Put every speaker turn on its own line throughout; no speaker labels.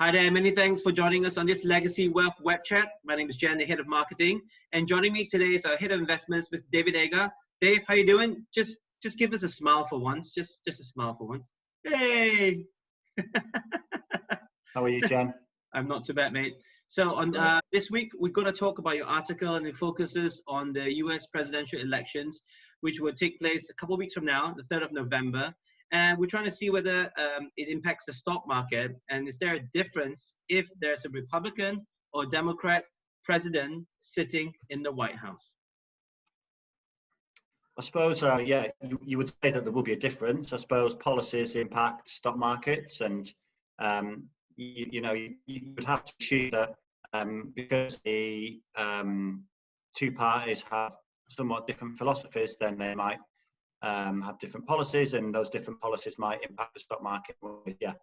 Hi there, many thanks for joining us on this Legacy Wealth web chat. My name is Jen, the head of marketing, and joining me today is our head of investments, Mr. David Agar. Dave, how you doing? Just give us a smile for once. Just a smile for once. Hey.
How are you, Jen?
I'm not too bad, mate. So on this week, we're going to talk about your article, and it focuses on the US presidential elections, which will take place a couple of weeks from now, the 3rd of November. And we're trying to see whether it impacts the stock market, and is there a difference if there's a Republican or Democrat president sitting in the White House?
I suppose, yeah, you would say that there will be a difference. I suppose policies impact stock markets, and you would have to assume that because the two parties have somewhat different philosophies, then they might have different policies, and those different policies might impact the stock market. Yeah,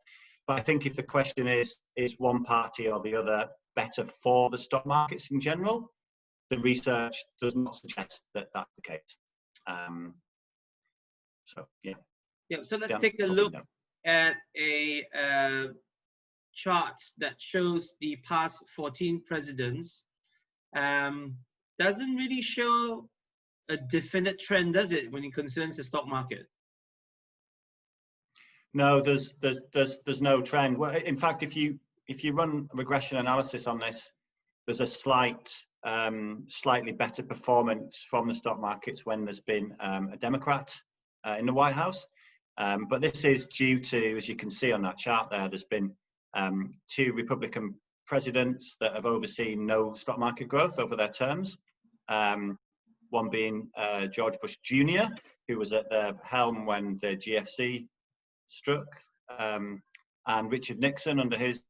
but I think if the question is one party or the other better for the stock markets in general, the research does not suggest that that's the case. So yeah.
Yeah. So let's take a look at a chart that shows the past 14 presidents. Doesn't really show a definite trend, does it, when it concerns the stock market?
No, there's no trend. Well, in fact, if you run regression analysis on this, there's a slightly better performance from the stock markets when there's been a Democrat in the White House. But this is due to, as you can see on that chart there, there's been two Republican presidents that have overseen no stock market growth over their terms. One being George Bush Jr., who was at the helm when the GFC struck, and Richard Nixon under his,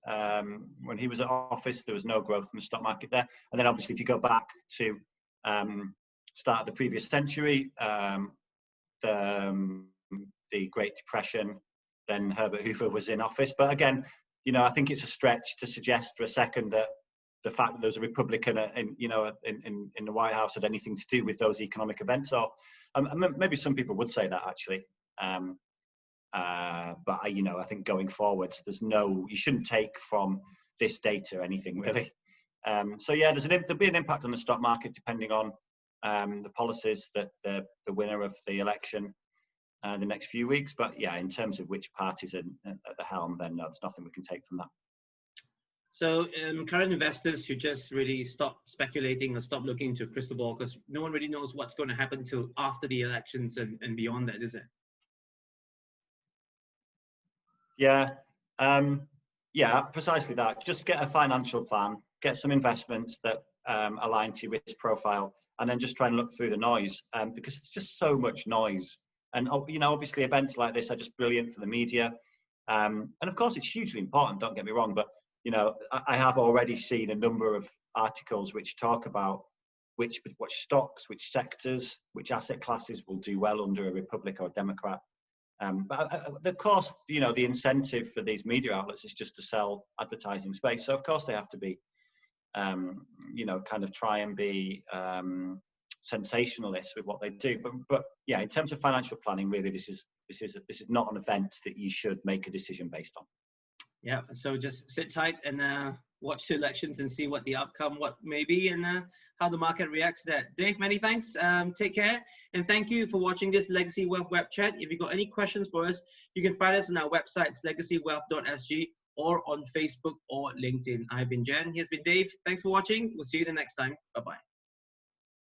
when he was at office, there was no growth in the stock market there. And then obviously if you go back to start of the previous century, the Great Depression, then Herbert Hoover was in office. But again, I think it's a stretch to suggest for a second that the fact that there was a Republican in the White House had anything to do with those economic events, or maybe some people would say that actually. But I think going forwards, you shouldn't take from this data anything really. So yeah, there'll be an impact on the stock market depending on the policies that the winner of the election the next few weeks. But yeah, in terms of which parties are at the helm, then no, there's nothing we can take from that.
So current investors should just really stop speculating or stop looking into a crystal ball, because no one really knows what's going to happen till after the elections and beyond that, is it?
Yeah, yeah, precisely that. Just get a financial plan, get some investments that align to your risk profile, and then just try and look through the noise, because it's just so much noise. And obviously events like this are just brilliant for the media, and of course it's hugely important. Don't get me wrong, but I have already seen a number of articles which talk about which stocks, which sectors, which asset classes will do well under a Republican or a Democrat. But of course, the incentive for these media outlets is just to sell advertising space. So of course they have to be, kind of try and be sensationalist with what they do. But yeah, in terms of financial planning, really, this is not an event that you should make a decision based on. Yeah,
so just sit tight and watch the elections and see what the outcome may be, and how the market reacts to that. Dave, many thanks. Take care, and thank you for watching this Legacy Wealth web chat. If you've got any questions for us, you can find us on our website, legacywealth.sg, or on Facebook or LinkedIn. I've been Jen. Here's been Dave. Thanks for watching. We'll see you the next time. Bye-bye.